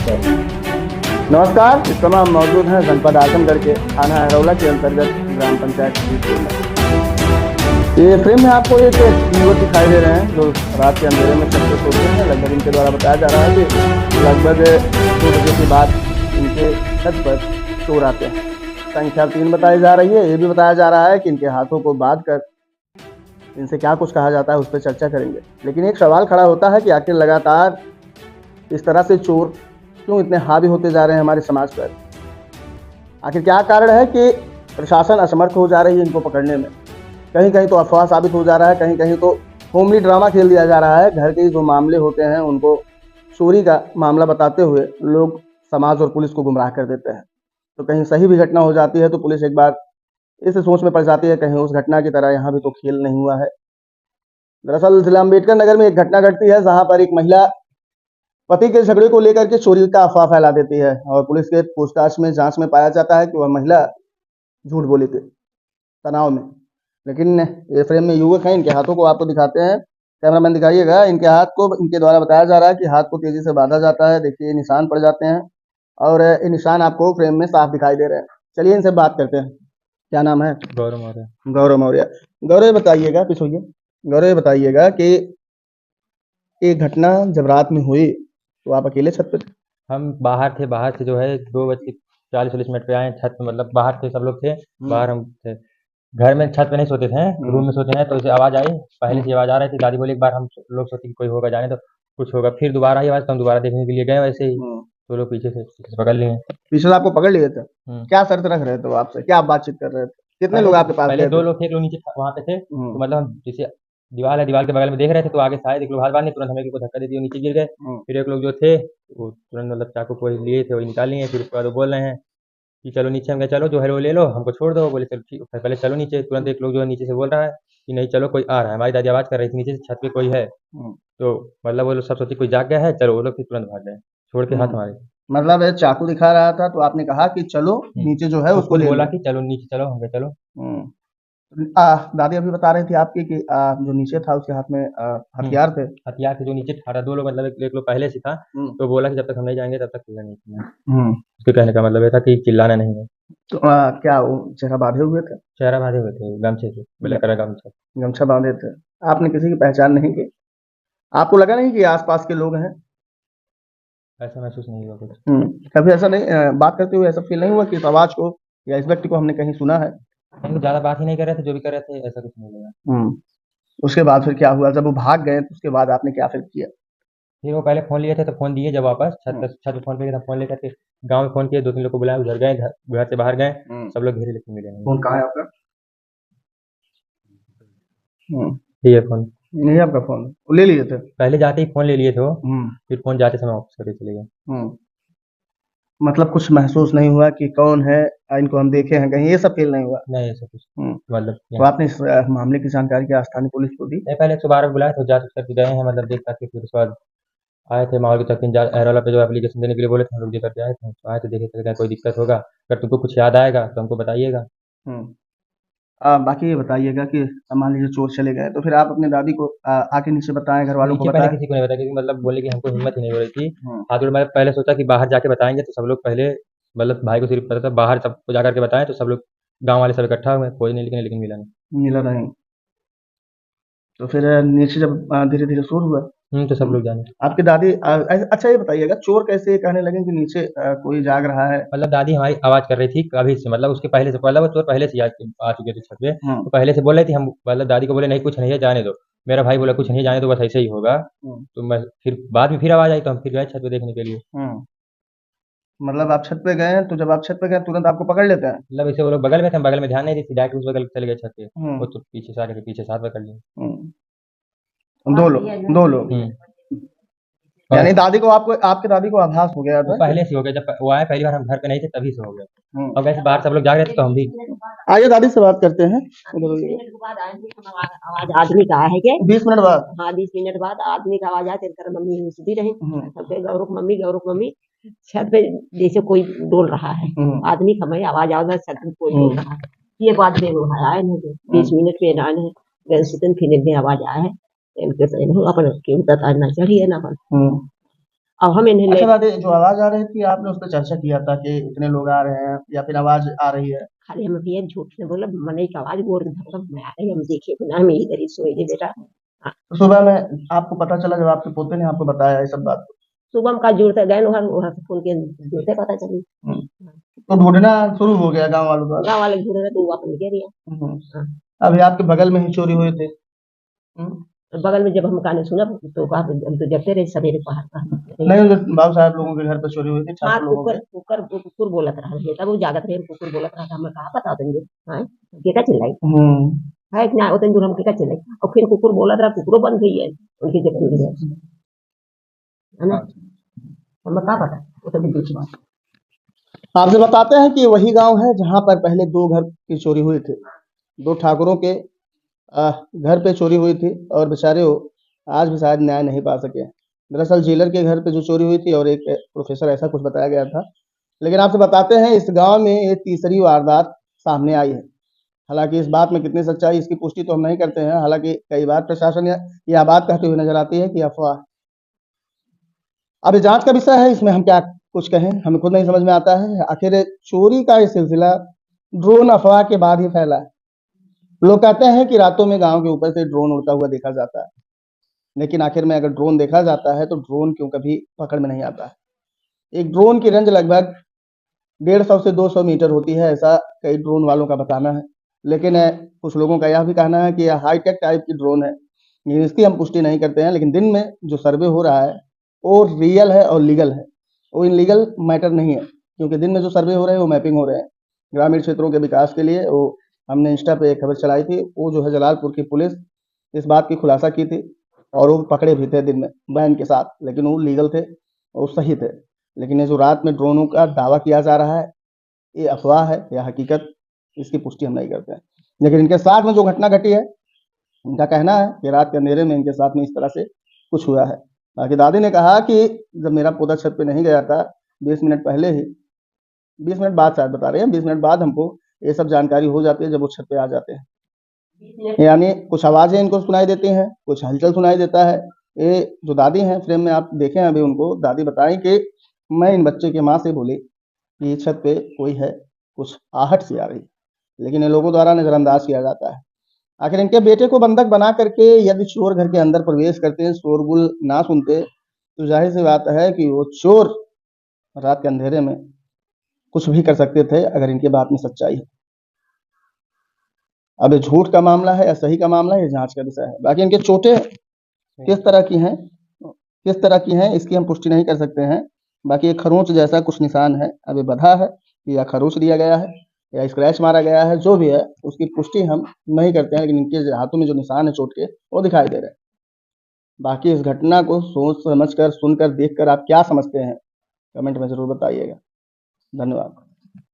नमस्कार, इस समय हम मौजूद हैं जनपद आजमगढ़ के थाना अरौला के अंतर्गत ग्राम पंचायत सीतपुर में। ये फ्रेम में आपको एक युवक दिखाई दे रहे हैं जो रात के अंधेरे में छत पे सोते हैं। लगभग इनके द्वारा बताया जा रहा है कि लगभग 2 बजे के बाद इनके छत पर चोर आते हैं। संख्या 3 बताई जा रही है। ये भी बताया जा रहा है कि इनके हाथों को बांध कर इनसे क्या कुछ कहा जाता है उस पर चर्चा करेंगे। लेकिन एक सवाल खड़ा होता है कि आखिर लगातार इस तरह से चोर क्यों इतने हावी होते जा रहे हैं हमारे समाज पर। आखिर क्या कारण है कि प्रशासन असमर्थ हो जा रही है इनको पकड़ने में। कहीं कहीं तो अफवाह साबित हो जा रहा है, कहीं कहीं तो होमली ड्रामा खेल दिया जा रहा है। घर के जो मामले होते हैं उनको चोरी का मामला बताते हुए लोग समाज और पुलिस को गुमराह कर देते हैं। तो कहीं सही भी घटना हो जाती है तो पुलिस एक बार इस सोच में पड़ जाती है कहीं उस घटना की तरह यहाँ भी तो खेल नहीं हुआ है। दरअसल जिला अम्बेडकर नगर में एक घटना घटती है जहाँ पर एक महिला पति के झगड़े को लेकर के चोरी का अफवाह फैला देती है और पुलिस के पूछताछ में जांच में पाया जाता है कि वह महिला झूठ बोली थी तनाव में। लेकिन ये फ्रेम में युवक हैं, इनके हाथों को आपको दिखाते हैं, कैमरामैन दिखाइएगा। इनके हाथ को इनके द्वारा बताया जा रहा है कि हाथ को तेजी से बांधा जाता है। देखिए ये निशान पड़ जाते हैं और ये निशान आपको फ्रेम में साफ दिखाई दे रहे हैं। चलिए इनसे बात करते हैं। क्या नाम है? गौरव मौर्य। गौरव मौर्य। गौरव बताइएगा, पीछे होइए। गौरव बताइएगा कि ये घटना जब रात में हुई तो आप अकेले छत पे थे? हम बाहर से जो है 2:40-40 पे आए छत पे, मतलब बाहर थे, सब लोग थे बाहर, हम थे घर में। छत पे नहीं सोते थे, रूम में सोते हैं। तो इसे आवाज़ आई, पहले से आवाज़ आ रही थी। दादी बोली एक बार हम लोग सोचे कि कोई होगा, जाने तो कुछ होगा। फिर दोबारा आई आवाज़, तो हम दोबारा देखने के लिए गए वैसे ही। तो लोग पीछे से पकड़ लिए। पीछे से आपको पकड़ लिए थे? क्या शर्त रख रहे थे वो आपसे? क्या आप बातचीत कर रहे थे? कितने लोग आपके पास पहले गए 2 थे? लोग थे, एक लोग नीचे वहाँ पे थे। तो मतलब हम जैसे दीवार है, दीवार के बगल में देख रहे थे, तो आगे शायद एक लोग हाथ बांधे, तुरंत हमें को धक्का दे दिया, नीचे गिर गए। फिर एक लोग जो थे वो तुरंत मतलब चाकू कोई लिए थे, वही निकाल लिए। फिर उसके बाद वो बोल रहे हैं कि चलो नीचे। हम कहे चलो जो है वो ले लो, हमको छोड़ दो। बोले चलो ठीक, पहले चलो नीचे। तुरंत एक लोग जो है नीचे से बोल रहा है कि नहीं चलो, कोई आ रहा है। हमारी दादी आवाज़ कर रही थी नीचे से, छत पे कोई है। तो मतलब वो लोग सब सोचे कोई जाग गया है, चलो। वो लोग फिर तुरंत भाग गए, छोड़ के हाथ हमारे। मतलब ये चाकू दिखा रहा था तो आपने कहा कि चलो नीचे जो है उसको ले बोला लो। कि चलो नीचे चलो, हम कहे चलो। दादी अभी बता रही थी आपकी कि जो नीचे था उसके हाथ में हथियार थे। हथियार से जो नीचे खड़ा, 2 लोग, मतलब एक लोग पहले से था। तो बोला कि जब तक हम नहीं जाएंगे तब तक चिल्ला नहीं करना। उसके कहने का मतलब ये था कि चिल्लाना नहीं है। तो क्या वो चेहरा बांधे हुए थे? चेहरा बांधे हुए थे गमछे से, ब्लैक कलर का गमछा। गमछा बांधे थे। आपने किसी की पहचान नहीं की? आपको लगा नहीं कि आसपास के लोग हैं? ऐसा महसूस नहीं हुआ कुछ। कभी ऐसा नहीं बात करते हुए ऐसा फील नहीं हुआ कि इस आवाज को या इस व्यक्ति को हमने कहीं सुना है? नहीं, ज़्यादा बात ही नहीं कर रहे थे, जो भी कर रहे थे ऐसा कुछ नहीं लगा। उसके बाद फिर क्या हुआ जब वो भाग गए तो उसके बाद आपने क्या फिर किया? फिर वो पहले फ़ोन लिए थे, तो फ़ोन दिए जब वापस छत पे फ़ोन पे था, फ़ोन लेकर के गाँव में फ़ोन किए, 2-3 लोग को बुलाया, उधर गए, घर से बाहर गए। सब लोग घेरे लेके मिले नहीं। फोन कहाँ है आपका? ये फ़ोन नहीं है आपका फोन? वो ले लिए थे? पहले जाते ही फ़ोन ले लिए थे वो। फिर फ़ोन जाते समय वापस करके चले गए। मतलब कुछ महसूस नहीं हुआ कि कौन है, इनको हम देखे हैं कहीं, ये सब फील नहीं हुआ? नहीं ऐसा कुछ मतलब तो आपने इस मामले की जानकारी क्या स्थानीय पुलिस को दी? नहीं, पहले 112 पे बुलाए थे, जाँच करके गए हैं, मतलब देख दाख के। फिर उसके बाद आए थे माहौल की तहसीन अहरौला पे, जो एप्लीकेशन देने के लिए बोले थे, हम लोग दे करके आए थे। तो आए थे, देखे थे, कोई दिक्कत होगा, अगर तुमको कुछ याद आएगा तो हमको बताइएगा। बाकी ये बताइएगा कि मान लीजिए चोर चले गए तो फिर आप अपने दादी को आके नीचे बताएं, घर वालों को नीचे पहले बताएं? किसी को नहीं बताया, क्योंकि मतलब बोले कि हमको हिम्मत ही नहीं हो रही थी। हाथ जोड़, मैं पहले सोचा कि बाहर जाके बताएंगे, तो सब लोग पहले, मतलब भाई को सिर्फ पता था, बाहर सबको जा करके बताएं। तो सब लोग गाँव वाले सब इकट्ठा हुए, कोई नहीं, लेकिन मिला नहीं। मिला नहीं? तो फिर नीचे जब धीरे धीरे शोर हुआ तो सब लोग जाने। आपकी दादी अच्छा ये बताइएगा चोर कैसे कहने लगे कि नीचे कोई जाग रहा है? मतलब दादी हमारी आवाज़ कर रही थी कभी से, मतलब उसके पहले से, मतलब वो चोर पहले से आ चुके थे छत पे। तो पहले से बोल रही थी। हम मतलब दादी को बोले नहीं कुछ नहीं है, जाने दो। मेरा भाई बोला कुछ नहीं है, जाने दो, बस ऐसे ही होगा। तो मैं फिर बाद में फिर आवाज़ आई, तो हम फिर गए छत पे देखने के लिए। मतलब आप छत पे गए तो जब आप छत पे गए तुरंत आपको पकड़ लेते हैं? मतलब ऐसे वो लोग बगल में थे, हम बगल में ध्यान नहीं दी थी, डायरेक्ट उस बगल चले गए छत पे। वो तो पीछे से आके पीछे से हाथ पकड़ लिए। 2 लोग यानी दादी को आपको आपकी दादी को आभास हो गया वो था? पहले से हो गया, जब वो आए पहली बार हम घर पे नहीं थे तभी से हो गया। अब वैसे बाहर सब लोग जाग रहे थे तो हम भी। आइए दादी से बात करते हैं। 20 मिनट के बाद आवाज आदमी का है क्या? 20 मिनट बाद? हाँ 20 मिनट बाद आदमी का आवाज आया। तेरे मम्मी सुधी रही, सबके गौरव मम्मी छत पे जैसे कोई डोल रहा है। आदमी का मैं आवाज छत पे कोई डोल रहा है। ये बात में वो आए नहीं 20 मिनट में आए हैं। फिर आवाज आया है अपन क्यों बताना चढ़िए ना अपन। अब हम इन्हें अच्छा दादी, जो आवाज आ रही थी आपने उस पर चर्चा किया था कि इतने लोग आ रहे हैं या फिर आवाज आ रही है? खाली हम ये झूठ से बोला मने की आवाज गोर धक्का मैं आ रही हम देखे बिना हम यही इधर ही सोए थे बेटा। तो सुबह में आपको पता चला जब आपके पोते ने आपको बताया ये सब बात? सुबह में का जुड़ते गए वहाँ वहाँ से फोन के जुड़ते पता चली। तो ढूंढना शुरू हो गया गांव वालों का? गाँव वाले ढूंढ रहे तो वापस निकल गया। हाँ। अभी आपके बगल में ही चोरी हुए थे? बगल में जब हम गाने सुना तो कहा हम तो जगते रहे सवेरे पहाड़ का। नहीं, जो बाबू साहब लोगों के घर पर चोरी हुई थी, हाँ 4 लोगों के। कुकुर बोलत रहा बेटा वो जागत रहे कुकुर बोलत रहा हमें कहा पता तुमको। हाँ केका चिल्लाई है कि ना उतने दूर हम केका चिल्लाई और फिर कुकुर बोलत रहा कुकुरो बंद गई है उनकी जब चोरी है ना हमें कहा पता वो तो बीच बात। आपसे बताते हैं कि वही गांव है जहां पर पहले 2 घर की चोरी हुई थी। 2 ठाकुरों के घर पे चोरी हुई थी और बेचारे वो आज भी शायद न्याय नहीं पा सके। दरअसल जेलर के घर पे जो चोरी हुई थी और एक प्रोफेसर ऐसा कुछ बताया गया था। लेकिन आपसे बताते हैं इस गांव में ये तीसरी वारदात सामने आई है। हालांकि इस बात में कितनी सच्चाई इसकी पुष्टि तो हम नहीं करते हैं। हालांकि कई बार प्रशासन यह बात कहते हुए नजर आती है कि अफवाह। अब ये जांच का विषय है, इसमें हम क्या कुछ कहें, हमें खुद नहीं समझ में आता है। आखिर चोरी का ये सिलसिला ड्रोन अफवाह के बाद ही फैला है। लोग कहते हैं कि रातों में गांव के ऊपर से ड्रोन उड़ता हुआ देखा जाता है, लेकिन आखिर में अगर ड्रोन देखा जाता है तो ड्रोन क्यों कभी पकड़ में नहीं आता है। एक ड्रोन की रेंज लगभग 150 से 200 मीटर होती है, ऐसा कई ड्रोन वालों का बताना है। लेकिन कुछ लोगों का यह भी कहना है कि यह हाईटेक टाइप की ड्रोन है, लेकिन इसकी हम पुष्टि नहीं करते हैं। लेकिन दिन में जो सर्वे हो रहा है वो रियल है और लीगल है, वो इनलीगल मैटर नहीं है, क्योंकि दिन में जो सर्वे हो रहे हैं वो मैपिंग हो रहे हैं ग्रामीण क्षेत्रों के विकास के लिए। वो हमने इंस्टा पे एक खबर चलाई थी, वो जो है जलालपुर की पुलिस इस बात की खुलासा की थी और वो पकड़े भी थे दिन में बैन के साथ, लेकिन वो लीगल थे और सही थे। लेकिन ये जो रात में ड्रोनों का दावा किया जा रहा है ये अफवाह है या हकीकत, इसकी पुष्टि हम नहीं करते हैं। लेकिन इनके साथ में जो घटना घटी है, इनका कहना है कि रात के अंधेरे में इनके साथ में इस तरह से कुछ हुआ है। बाकी दादी ने कहा कि जब मेरा पोता छत पे नहीं गया था 20 मिनट पहले ही, 20 मिनट बाद शायद बता रहे हैं, 20 मिनट बाद हमको ये सब जानकारी हो जाती है जब वो छत पे आ जाते हैं। यानी कुछ आवाजें इनको सुनाई देती हैं, कुछ हलचल सुनाई देता है। ये जो दादी हैं फ्रेम में आप देखें अभी उनको, दादी बताएं कि मैं इन बच्चे की माँ से बोली कि छत पे कोई है, कुछ आहट सी आ रही, लेकिन ये लोगों द्वारा नजरअंदाज किया जाता है। आखिर इनके बेटे को बंधक बना करके यदि चोर घर के अंदर प्रवेश करते, शोरगुल ना सुनते, तो जाहिर सी बात है कि वो चोर रात के अंधेरे में कुछ भी कर सकते थे अगर इनके बात में सच्चाई है। अब ये झूठ का मामला है या सही का मामला है, ये जांच का विषय है। बाकी इनके चोटें किस तरह की हैं इसकी हम पुष्टि नहीं कर सकते हैं। बाकी ये खरोंच जैसा कुछ निशान है, अब ये बधा है या खरोंच दिया गया है या स्क्रैच मारा गया है, जो भी है उसकी पुष्टि हम नहीं करते हैं। लेकिन इनके हाथों में जो निशान है चोट के वो दिखाई दे रहे हैं। बाकी इस घटना को सोच समझकर, सुनकर, देखकर आप क्या समझते हैं कमेंट में जरूर बताइएगा। धन्यवाद।